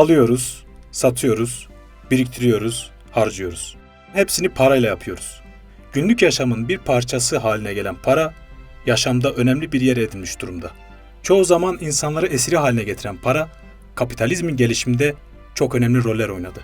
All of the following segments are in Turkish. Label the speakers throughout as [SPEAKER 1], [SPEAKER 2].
[SPEAKER 1] Alıyoruz, satıyoruz, biriktiriyoruz, harcıyoruz. Hepsini parayla yapıyoruz. Günlük yaşamın bir parçası haline gelen para, yaşamda önemli bir yer edinmiş durumda. Çoğu zaman insanları esiri haline getiren para, kapitalizmin gelişiminde çok önemli roller oynadı.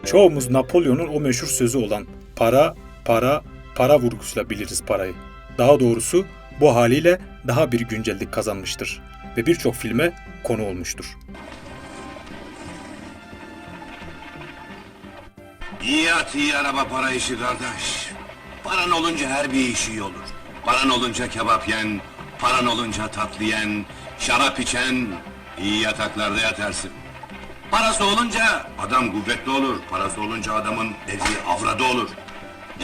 [SPEAKER 1] Çoğumuz Napolyon'un o meşhur sözü olan para, para, para vurgusuyla biliriz parayı. Daha doğrusu bu haliyle daha bir güncellik kazanmıştır ve birçok filme konu olmuştur.
[SPEAKER 2] İyi at iyi araba para işi kardeş. Paran olunca her bir iş iyi olur. Paran olunca kebap yen, paran olunca tatlı yen, şarap içen, iyi yataklarda yatarsın. Parası olunca adam kuvvetli olur, parası olunca adamın evi avradı olur.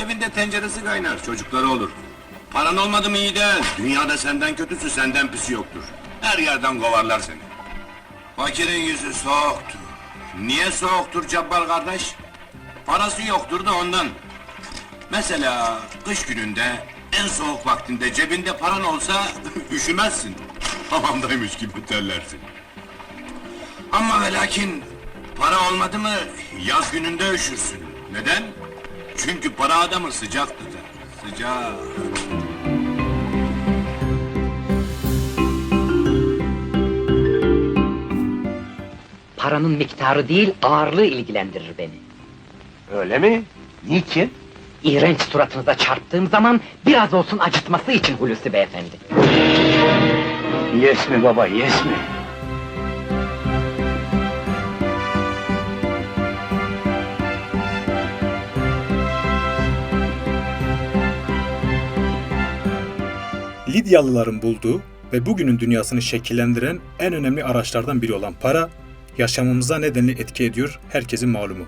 [SPEAKER 2] Evinde tenceresi kaynar, çocukları olur. Paran olmadı mı iyi de, dünyada senden kötüsü senden pisi yoktur. Her yerden kovarlar seni. Fakirin yüzü soğuktur. Niye soğuktur Cabbar kardeş? Parası yoktur da ondan. Mesela kış gününde, en soğuk vaktinde cebinde paran olsa üşümezsin. Hamamdaymış gibi terlersin. Ama ve lakin para olmadı mı yaz gününde üşürsün. Neden? Çünkü para adamı sıcak tutar. Sıcak.
[SPEAKER 3] Paranın miktarı değil, ağırlığı ilgilendirir beni.
[SPEAKER 4] Öyle mi? Niçin?
[SPEAKER 3] İğrenç suratınıza çarptığım zaman biraz olsun acıtması için Hulusi beyefendi.
[SPEAKER 4] Yes mi baba, yes mi?
[SPEAKER 1] Lidyalıların bulduğu ve bugünün dünyasını şekillendiren en önemli araçlardan biri olan para, yaşamımıza nedenli etki ediyor herkesin malumu.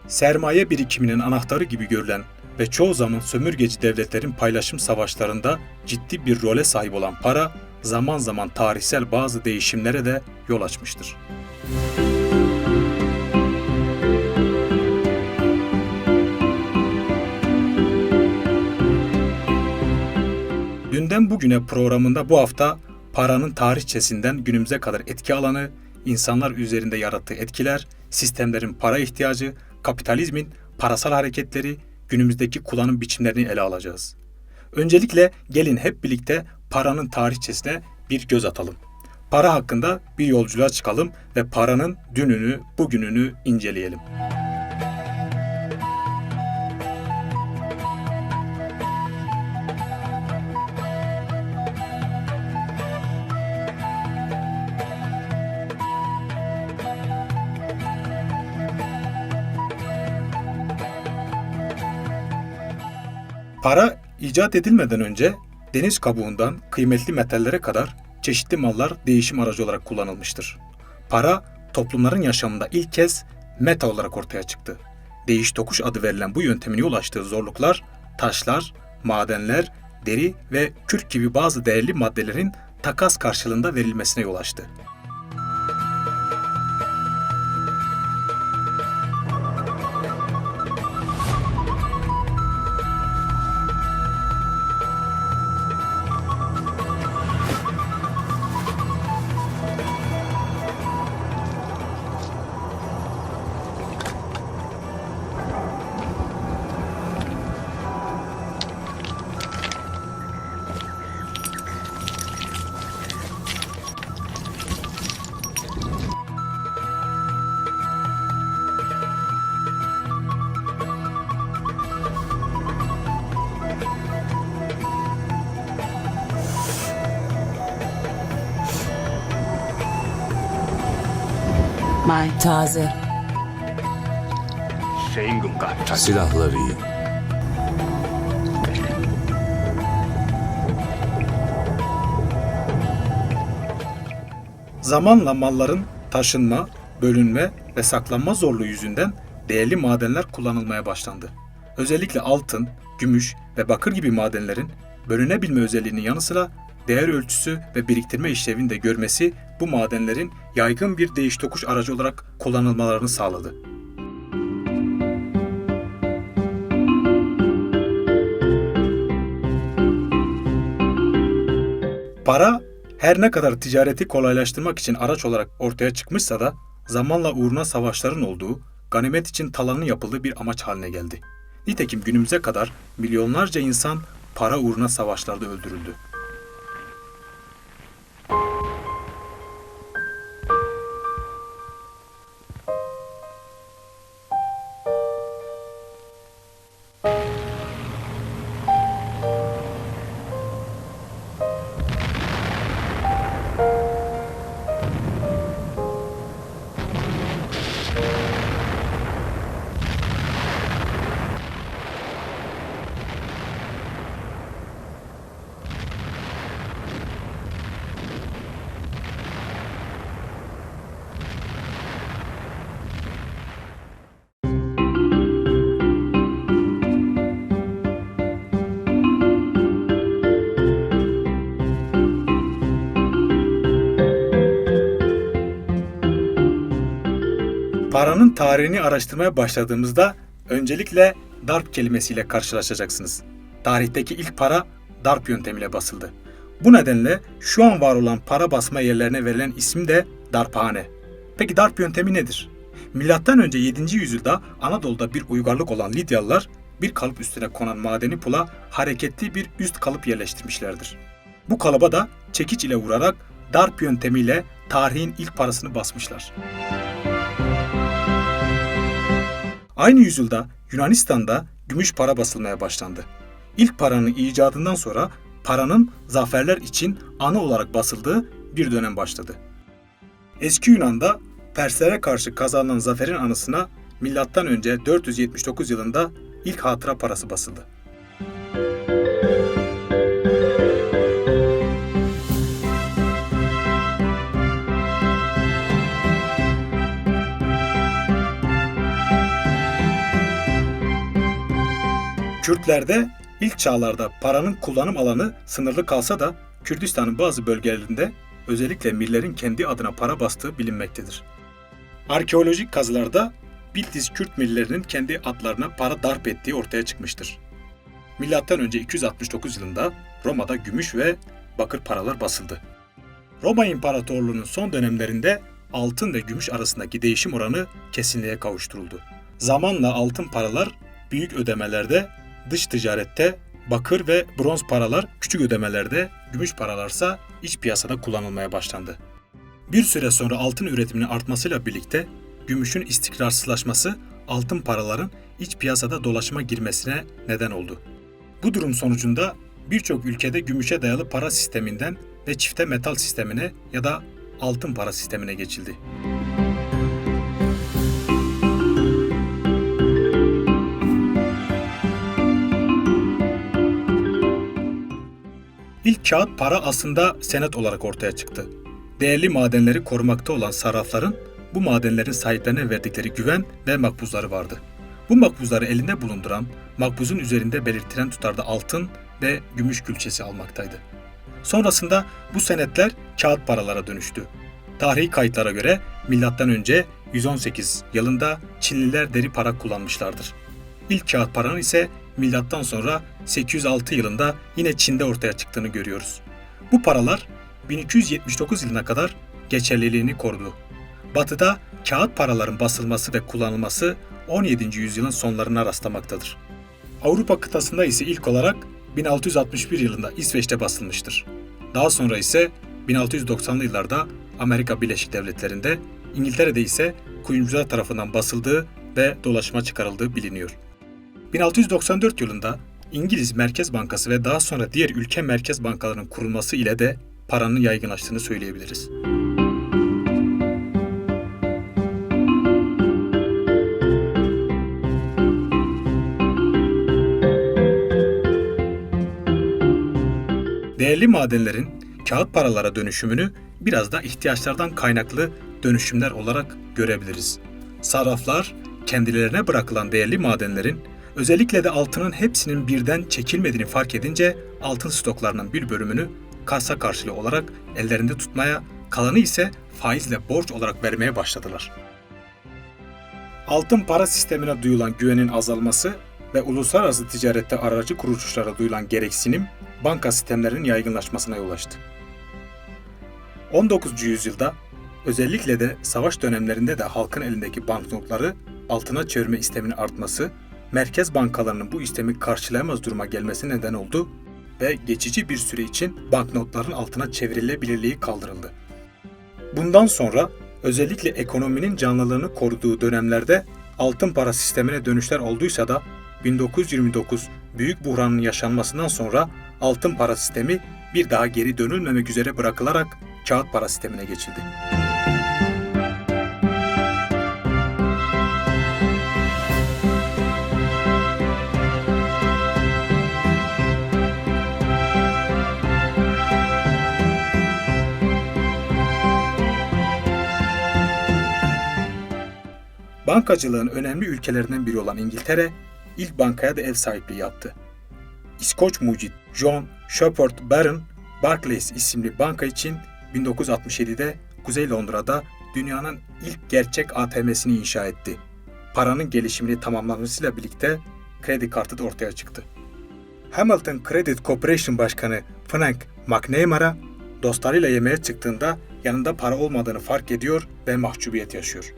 [SPEAKER 1] Sermaye birikiminin anahtarı gibi görülen ve çoğu zaman sömürgeci devletlerin paylaşım savaşlarında ciddi bir role sahip olan para, zaman zaman tarihsel bazı değişimlere de yol açmıştır. Dünden bugüne programında bu hafta paranın tarihçesinden günümüze kadar etki alanı, insanlar üzerinde yarattığı etkiler, sistemlerin para ihtiyacı, kapitalizmin parasal hareketleri, günümüzdeki kullanım biçimlerini ele alacağız. Öncelikle gelin hep birlikte paranın tarihçesine bir göz atalım. Para hakkında bir yolculuğa çıkalım ve paranın dününü, bugününü inceleyelim. Para icat edilmeden önce deniz kabuğundan kıymetli metallere kadar çeşitli mallar değişim aracı olarak kullanılmıştır. Para toplumların yaşamında ilk kez meta olarak ortaya çıktı. Değiş tokuş adı verilen bu yöntemin yol açtığı zorluklar, taşlar, madenler, deri ve kürk gibi bazı değerli maddelerin takas karşılığında verilmesine yol açtı.
[SPEAKER 5] May taze.
[SPEAKER 6] Silahları iyi.
[SPEAKER 1] Zamanla malların taşınma, bölünme ve saklanma zorluğu yüzünden değerli madenler kullanılmaya başlandı. Özellikle altın, gümüş ve bakır gibi madenlerin bölünebilme özelliğinin yanı sıra değer ölçüsü ve biriktirme işlevini de görmesi bu madenlerin yaygın bir değiş tokuş aracı olarak kullanılmalarını sağladı. Para her ne kadar ticareti kolaylaştırmak için araç olarak ortaya çıkmışsa da zamanla uğruna savaşların olduğu, ganimet için talanın yapıldığı bir amaç haline geldi. Nitekim günümüze kadar milyonlarca insan para uğruna savaşlarda öldürüldü. Paranın tarihini araştırmaya başladığımızda öncelikle darp kelimesiyle karşılaşacaksınız. Tarihteki ilk para darp yöntemiyle basıldı. Bu nedenle şu an var olan para basma yerlerine verilen isim de darphane. Peki darp yöntemi nedir? Milattan önce 7. yüzyılda Anadolu'da bir uygarlık olan Lidyalılar bir kalıp üstüne konan madeni pula hareketli bir üst kalıp yerleştirmişlerdir. Bu kalıba da çekiç ile vurarak darp yöntemiyle tarihin ilk parasını basmışlar. Aynı yüzyılda Yunanistan'da gümüş para basılmaya başlandı. İlk paranın icadından sonra paranın zaferler için anı olarak basıldığı bir dönem başladı. Eski Yunan'da Perslere karşı kazanılan zaferin anısına M.Ö. 479 yılında ilk hatıra parası basıldı. Kürtlerde ilk çağlarda paranın kullanım alanı sınırlı kalsa da Kürdistan'ın bazı bölgelerinde özellikle Mirlerin kendi adına para bastığı bilinmektedir. Arkeolojik kazılarda Bitlis Kürt millerinin kendi adlarına para darp ettiği ortaya çıkmıştır. M.Ö. 269 yılında Roma'da gümüş ve bakır paralar basıldı. Roma İmparatorluğu'nun son dönemlerinde altın ve gümüş arasındaki değişim oranı kesinliğe kavuşturuldu. Zamanla altın paralar büyük ödemelerde, dış ticarette, bakır ve bronz paralar küçük ödemelerde, gümüş paralarsa iç piyasada kullanılmaya başlandı. Bir süre sonra altın üretiminin artmasıyla birlikte gümüşün istikrarsızlaşması altın paraların iç piyasada dolaşıma girmesine neden oldu. Bu durum sonucunda birçok ülkede gümüşe dayalı para sisteminden ve çifte metal sistemine ya da altın para sistemine geçildi. İlk kağıt para aslında senet olarak ortaya çıktı. Değerli madenleri korumakta olan sarrafların bu madenlerin sahiplerine verdikleri güven ve makbuzları vardı. Bu makbuzları elinde bulunduran, makbuzun üzerinde belirtilen tutarda altın ve gümüş külçesi almaktaydı. Sonrasında bu senetler kağıt paralara dönüştü. Tarihi kayıtlara göre M.Ö. 118 yılında Çinliler deri para kullanmışlardır. İlk kağıt paranın ise milattan sonra 806 yılında yine Çin'de ortaya çıktığını görüyoruz. Bu paralar 1279 yılına kadar geçerliliğini korudu. Batı'da kağıt paraların basılması ve kullanılması 17. yüzyılın sonlarına rastlamaktadır. Avrupa kıtasında ise ilk olarak 1661 yılında İsveç'te basılmıştır. Daha sonra ise 1690'lı yıllarda Amerika Birleşik Devletleri'nde, İngiltere'de ise kuyumcular tarafından basıldığı ve dolaşıma çıkarıldığı biliniyor. 1694 yılında İngiliz Merkez Bankası ve daha sonra diğer ülke merkez bankalarının kurulması ile de paranın yaygınlaştığını söyleyebiliriz. Değerli madenlerin kağıt paralara dönüşümünü biraz da ihtiyaçlardan kaynaklı dönüşümler olarak görebiliriz. Sarraflar kendilerine bırakılan değerli madenlerin, özellikle de altının hepsinin birden çekilmediğini fark edince altın stoklarının bir bölümünü kasa karşılığı olarak ellerinde tutmaya, kalanı ise faizle borç olarak vermeye başladılar. Altın para sistemine duyulan güvenin azalması ve uluslararası ticarette aracı kuruluşlara duyulan gereksinim banka sistemlerinin yaygınlaşmasına yol açtı. 19. yüzyılda özellikle de savaş dönemlerinde de halkın elindeki banknotları altına çevirme isteminin artması, merkez bankalarının bu istemi karşılayamaz duruma gelmesi neden oldu ve geçici bir süre için banknotların altına çevrilebilirliği kaldırıldı. Bundan sonra özellikle ekonominin canlılığını koruduğu dönemlerde altın para sistemine dönüşler olduysa da 1929 büyük buhranın yaşanmasından sonra altın para sistemi bir daha geri dönülmemek üzere bırakılarak kağıt para sistemine geçildi. Bankacılığın önemli ülkelerinden biri olan İngiltere, ilk bankaya da ev sahipliği yaptı. İskoç mucit John Shepherd Barron, Barclays isimli banka için 1967'de Kuzey Londra'da dünyanın ilk gerçek ATM'sini inşa etti. Paranın gelişimini tamamlamasıyla birlikte kredi kartı da ortaya çıktı. Hamilton Credit Corporation Başkanı Frank McNamara, dostlarıyla yemeğe çıktığında yanında para olmadığını fark ediyor ve mahcubiyet yaşıyor.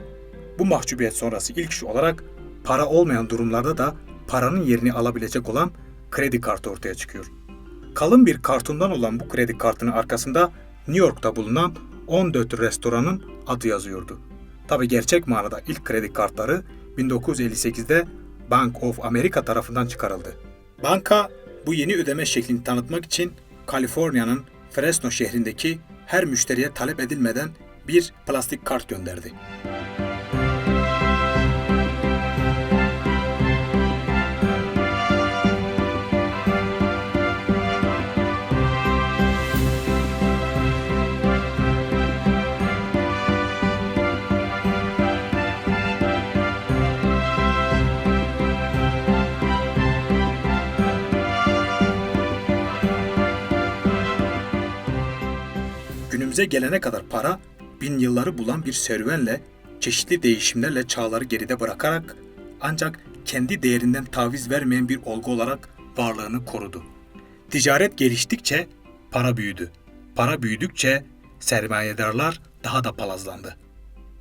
[SPEAKER 1] Bu mahcubiyet sonrası ilk iş olarak para olmayan durumlarda da paranın yerini alabilecek olan kredi kartı ortaya çıkıyor. Kalın bir kartondan olan bu kredi kartının arkasında New York'ta bulunan 14 restoranın adı yazıyordu. Tabi gerçek manada ilk kredi kartları 1958'de Bank of America tarafından çıkarıldı. Banka bu yeni ödeme şeklini tanıtmak için Kaliforniya'nın Fresno şehrindeki her müşteriye talep edilmeden bir plastik kart gönderdi. Günümüze gelene kadar para, bin yılları bulan bir serüvenle, çeşitli değişimlerle çağları geride bırakarak ancak kendi değerinden taviz vermeyen bir olgu olarak varlığını korudu. Ticaret geliştikçe para büyüdü. Para büyüdükçe sermayedarlar daha da palazlandı.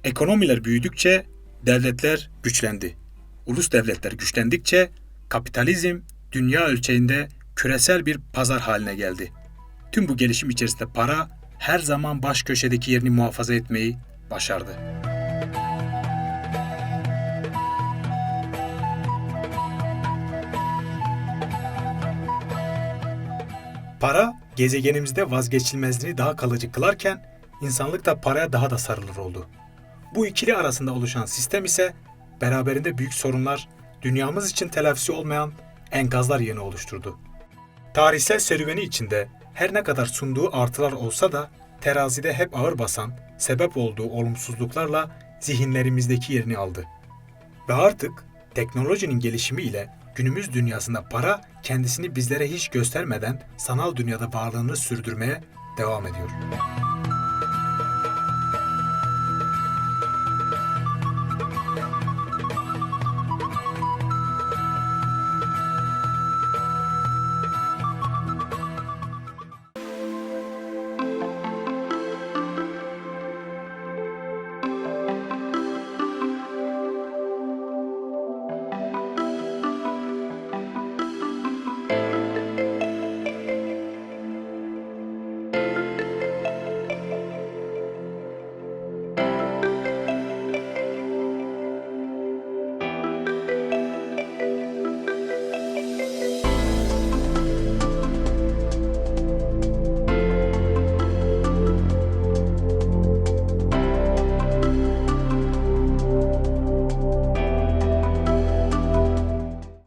[SPEAKER 1] Ekonomiler büyüdükçe devletler güçlendi. Ulus devletler güçlendikçe kapitalizm dünya ölçeğinde küresel bir pazar haline geldi. Tüm bu gelişim içerisinde para her zaman baş köşedeki yerini muhafaza etmeyi başardı. Para, gezegenimizde vazgeçilmezliğini daha kalıcı kılarken, insanlık da paraya daha da sarılır oldu. Bu ikili arasında oluşan sistem ise, beraberinde büyük sorunlar, dünyamız için telafisi olmayan enkazlar yığını oluşturdu. Tarihsel serüveni içinde her ne kadar sunduğu artılar olsa da, terazide hep ağır basan, sebep olduğu olumsuzluklarla zihinlerimizdeki yerini aldı. Ve artık teknolojinin gelişimi ile günümüz dünyasında para kendisini bizlere hiç göstermeden sanal dünyada varlığını sürdürmeye devam ediyor.